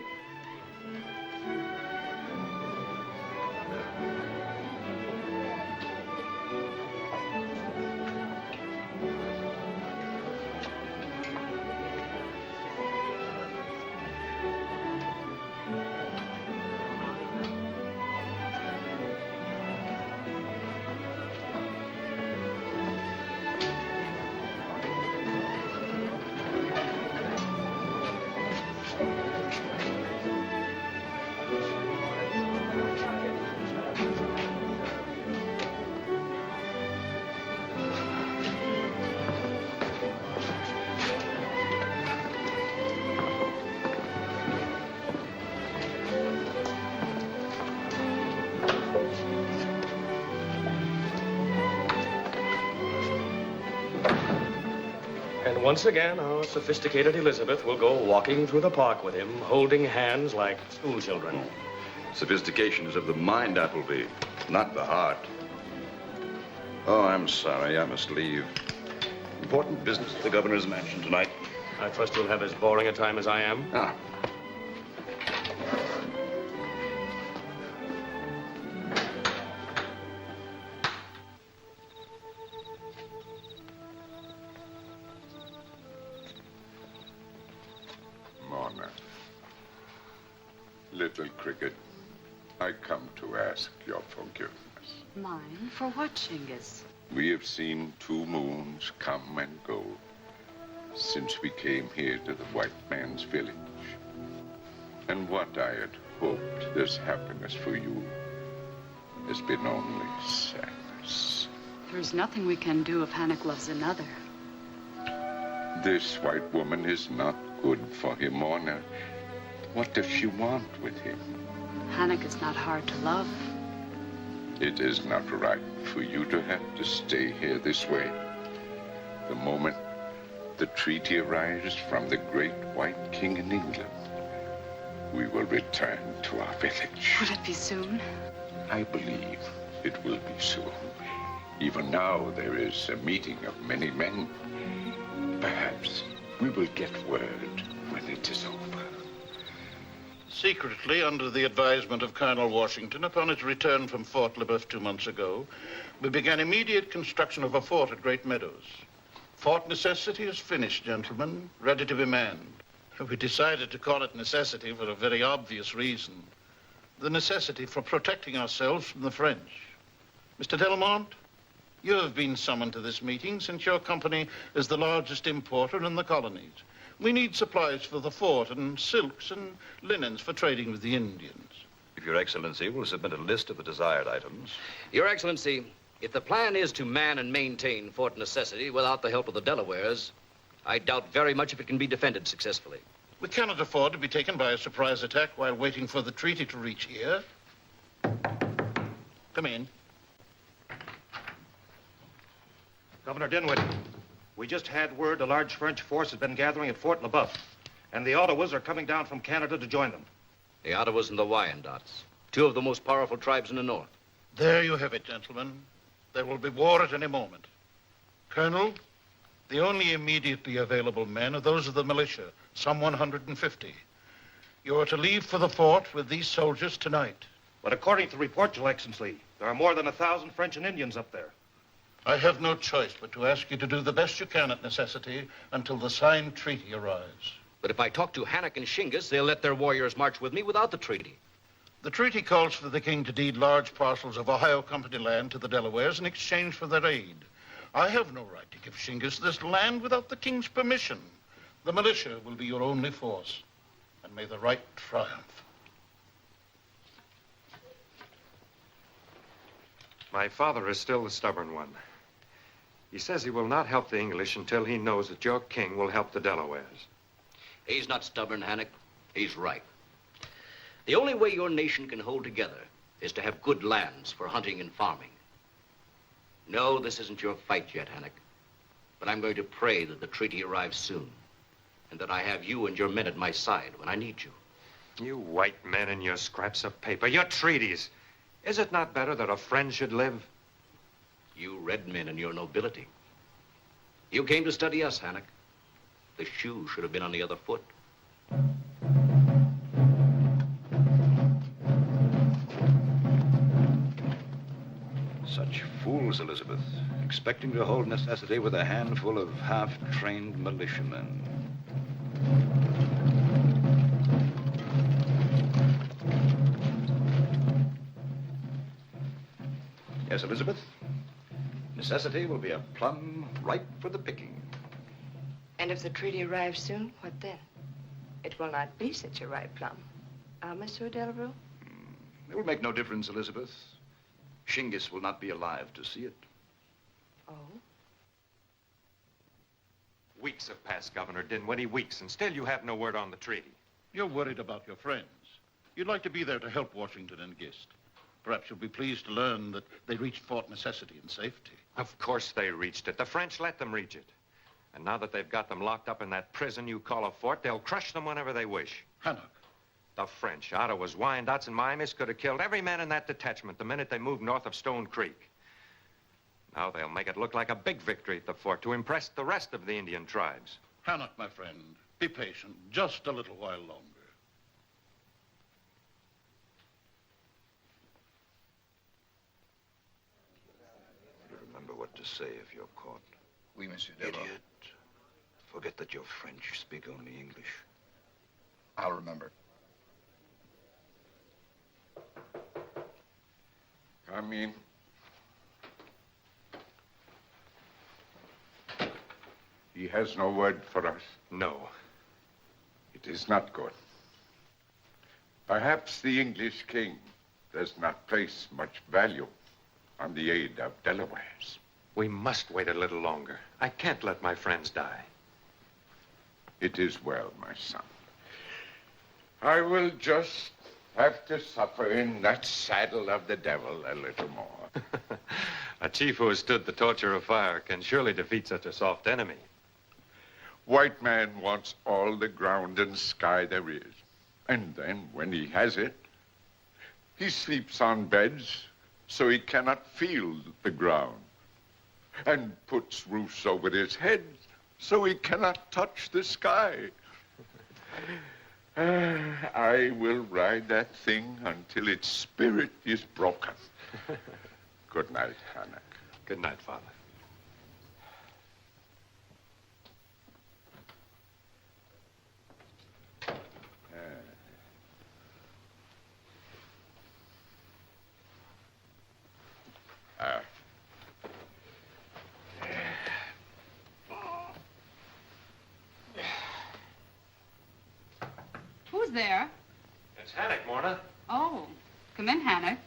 And once again, our sophisticated Elizabeth will go walking through the park with him, holding hands like schoolchildren. Sophistication is of the mind, Appleby, not the heart. Oh, I'm sorry. I must leave. Important business at the governor's mansion tonight. I trust you'll have as boring a time as I am. Ah. Mona. Little cricket, I come to ask your forgiveness. Mine? For what, Shingus? We have seen 2 moons come and go since we came here to the white man's village. And what I had hoped as happiness for you has been only sadness. There's nothing we can do if Hannock loves another. This white woman is not good for him, Mona. What does she want with him? Hannock is not hard to love. It is not right for you to have to stay here this way. The moment the treaty arrives from the great white king in England, we will return to our village. Will it be soon? I believe it will be soon. Even now there is a meeting of many men. Perhaps we will get word when it is over. Secretly, under the advisement of Colonel Washington, upon his return from Fort Le Boeuf 2 months ago, we began immediate construction of a fort at Great Meadows. Fort Necessity is finished, gentlemen, ready to be manned. We decided to call it Necessity for a very obvious reason. The necessity for protecting ourselves from the French. Mr. Delmont, you have been summoned to this meeting since your company is the largest importer in the colonies. We need supplies for the fort and silks and linens for trading with the Indians. If Your Excellency will submit a list of the desired items. Your Excellency, if the plan is to man and maintain Fort Necessity without the help of the Delawares, I doubt very much if it can be defended successfully. We cannot afford to be taken by a surprise attack while waiting for the treaty to reach here. Come in. Governor Dinwiddie, we just had word a large French force has been gathering at Fort Le Boeuf, and the Ottawas are coming down from Canada to join them. The Ottawas and the Wyandots, 2 of the most powerful tribes in the north. There you have it, gentlemen. There will be war at any moment. Colonel, the only immediately available men are those of the militia, some 150. You are to leave for the fort with these soldiers tonight. But according to report, Your Excellency, there are more than 1,000 French and Indians up there. I have no choice but to ask you to do the best you can at Necessity until the signed treaty arrives. But if I talk to Hannock and Shingus, they'll let their warriors march with me without the treaty. The treaty calls for the king to deed large parcels of Ohio Company land to the Delawares in exchange for their aid. I have no right to give Shingus this land without the king's permission. The militia will be your only force, and may the right triumph. My father is still the stubborn one. He says he will not help the English until he knows that your king will help the Delawares. He's not stubborn, Hannock. He's right. The only way your nation can hold together is to have good lands for hunting and farming. No, this isn't your fight yet, Hannock. But I'm going to pray that the treaty arrives soon, and that I have you and your men at my side when I need you. You white men and your scraps of paper, your treaties. Is it not better that a friend should live? You red men and your nobility. You came to study us, Hannock. The shoe should have been on the other foot. Such fools, Elizabeth, expecting to hold Necessity with a handful of half-trained militiamen. Yes, Elizabeth? Necessity will be a plum ripe for the picking. And if the treaty arrives soon, what then? It will not be such a ripe plum. Ah, Monsieur Delarue? It will make no difference, Elizabeth. Shingus will not be alive to see it. Oh? Weeks have passed, Governor Dinwiddie, weeks, and still you have no word on the treaty. You're worried about your friends. You'd like to be there to help Washington and Gist. Perhaps you'll be pleased to learn that they reached Fort Necessity in safety. Of course they reached it. The French let them reach it. And now that they've got them locked up in that prison you call a fort, they'll crush them whenever they wish. Hannock. The French, Ottawas, Wyandots, and Miamis could have killed every man in that detachment the minute they moved north of Stone Creek. Now they'll make it look like a big victory at the fort to impress the rest of the Indian tribes. Hannock, my friend, be patient. Just a little while longer. Remember what to say if you're caught. Oui, Monsieur Delaroux. Idiot. Forget that you're French. You speak only English. I'll remember. Come in. He has no word for us. No. It is not good. Perhaps the English king does not place much value on the aid of Delawares. We must wait a little longer. I can't let my friends die. It is well, my son. I will just have to suffer in that saddle of the devil a little more. A chief who has stood the torture of fire can surely defeat such a soft enemy. White man wants all the ground and sky there is. And then, when he has it, he sleeps on beds so he cannot feel the ground, and puts roofs over his head so he cannot touch the sky. I will ride that thing until its spirit is broken. Good night, Hannock. Good night, Father. Who's there? It's Hannock, Morna. Oh, come in, Hannock.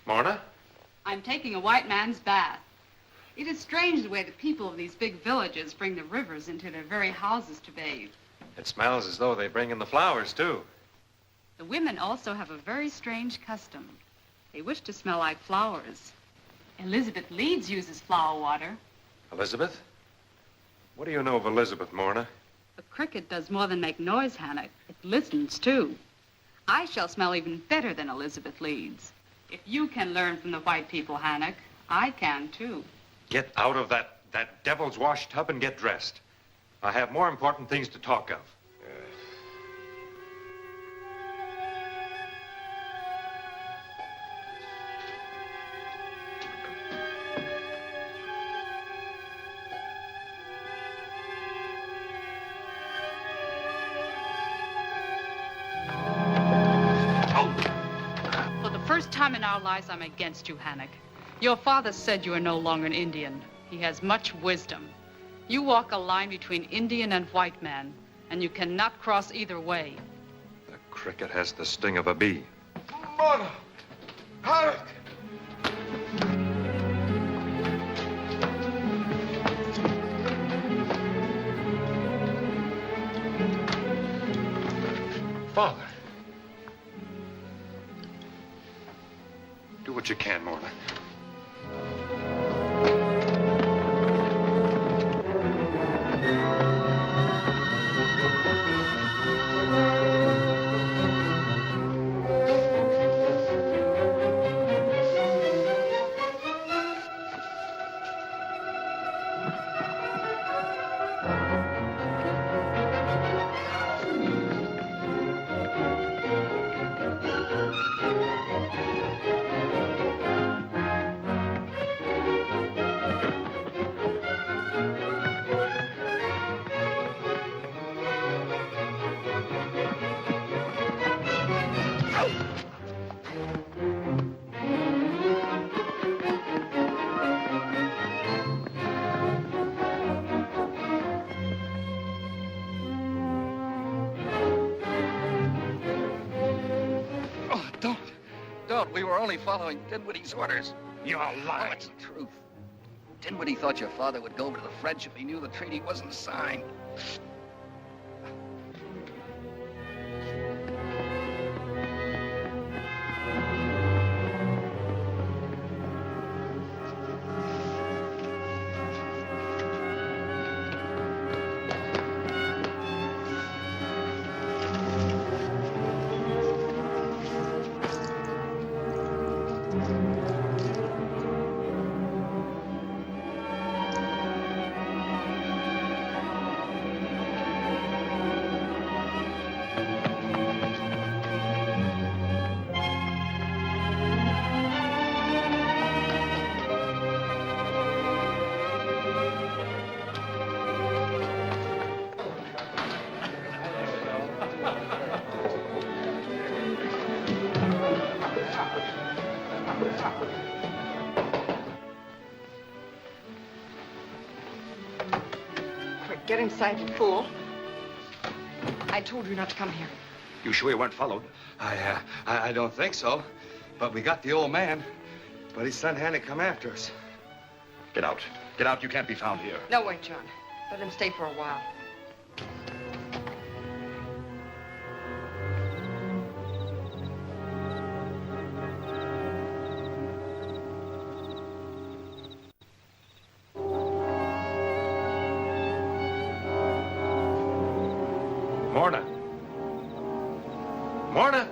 Morna? I'm taking a white man's bath. It is strange the way the people of these big villages bring the rivers into their very houses to bathe. It smells as though they bring in the flowers, too. The women also have a very strange custom. They wish to smell like flowers. Elizabeth Leeds uses flower water. Elizabeth? What do you know of Elizabeth, Morna? The cricket does more than make noise, Hannock. It listens, too. I shall smell even better than Elizabeth Leeds. If you can learn from the white people, Hannock, I can, too. Get out of that devil's wash tub and get dressed. I have more important things to talk of. For the first time in our lives, I'm against you, Hannock. Your father said you are no longer an Indian. He has much wisdom. You walk a line between Indian and white man, and you cannot cross either way. The cricket has the sting of a bee. Morna! Hannock! Father. Do what you can, Morna. Don't. We were only following Dinwiddie's orders. You're lying. Oh, it's the truth. Dinwiddie thought your father would go over to the French if he knew the treaty wasn't signed. Get inside, you fool. I told you not to come here. You sure you weren't followed? I don't think so. But we got the old man. But his son Hank come after us. Get out. Get out. You can't be found here. No, wait, John. Let him stay for a while. Morna. Morna.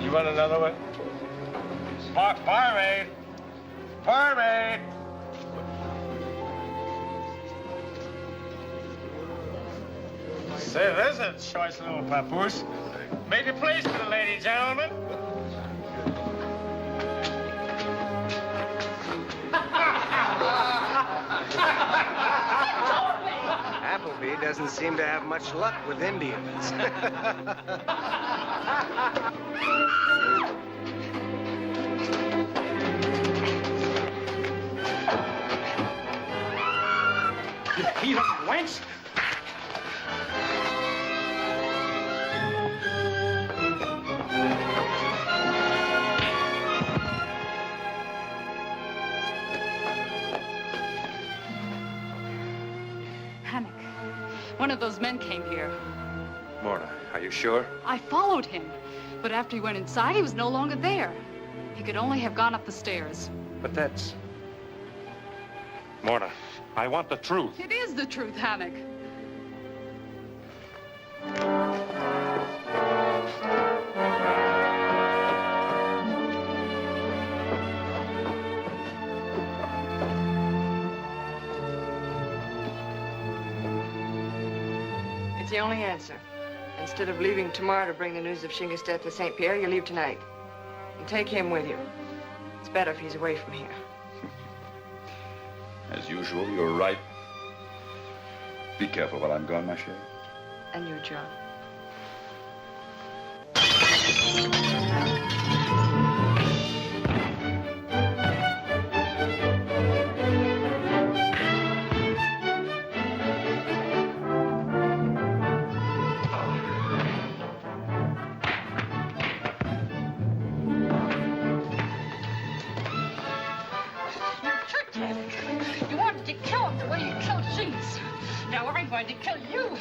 You want another one? Barmaid! Barmaid! Say, there's a choice little papoose. Make a place for the lady, gentlemen. Appleby doesn't seem to have much luck with Indians. You heathen wench! Hammock. One of those men came here. Morna, are you sure? I followed him, but after he went inside, he was no longer there. He could only have gone up the stairs. But that's... Morna, I want the truth. It is the truth, Hammock. It's the only answer. Instead of leaving tomorrow to bring the news of Shinga's death to St. Pierre, you leave tonight. And take him with you. It's better if he's away from here. As usual, you're right. Be careful while I'm gone, my chérie. And you, John. You wanted to kill him the way you killed Jeeves. Now I'm going to kill you.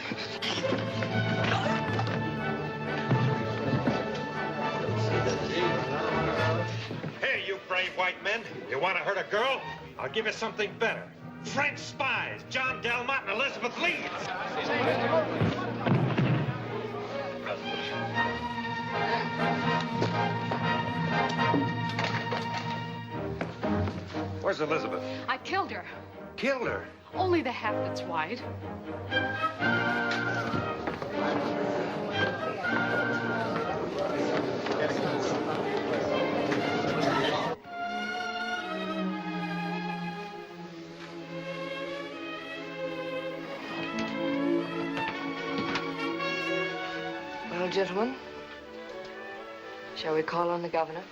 Hey, you brave white men. You want to hurt a girl? I'll give you something better. French spies, John Delmont and Elizabeth Leeds. Where's Elizabeth? I killed her. Killed her? Only the half that's wide. Well, gentlemen, shall we call on the governor?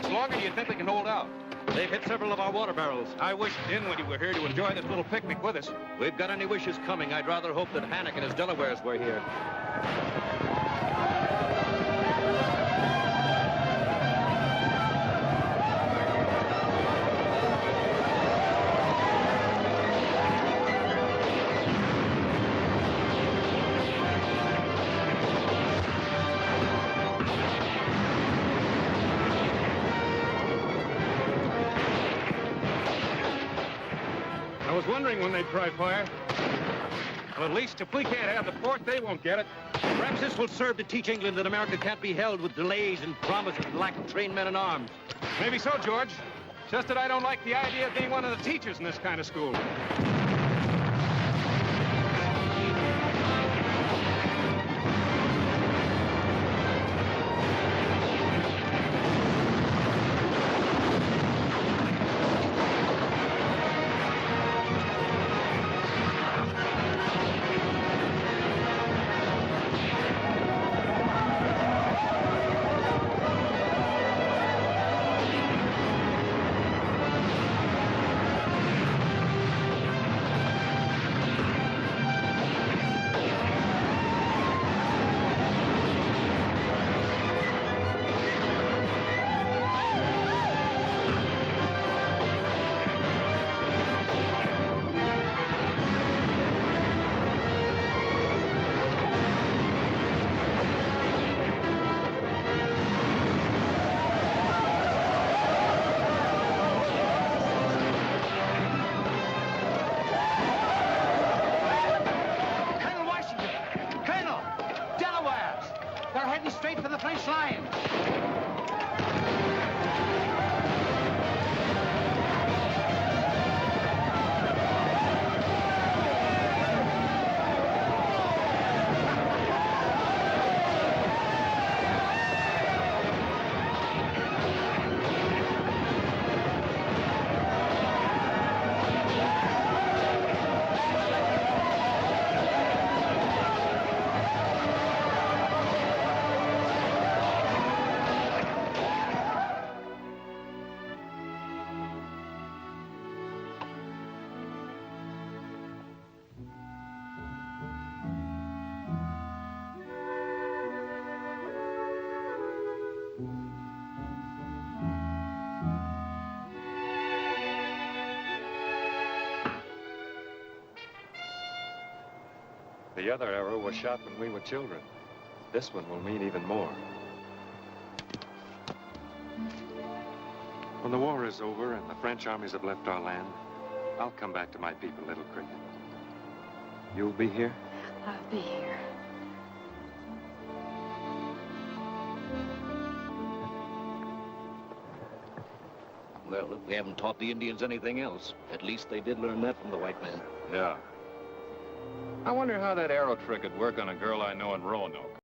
much longer do you think we can hold out? They've hit several of our water barrels. I wish Dinwiddie were here to enjoy this little picnic with us. We've got any wishes coming. I'd rather hope that Hannock and his Delawares were here. I was wondering when they'd try fire. Well, at least if we can't have the fort, they won't get it. Perhaps this will serve to teach England that America can't be held with delays and promises and lack of trained men and arms. Maybe so, George. Just that I don't like the idea of being one of the teachers in this kind of school. Straight for the French line. The other arrow was shot when we were children. This one will mean even more. When the war is over and the French armies have left our land, I'll come back to my people, Little Cricket. You'll be here? I'll be here. Well, if we haven't taught the Indians anything else, at least they did learn that from the white man. Yeah. I wonder how that arrow trick would work on a girl I know in Roanoke.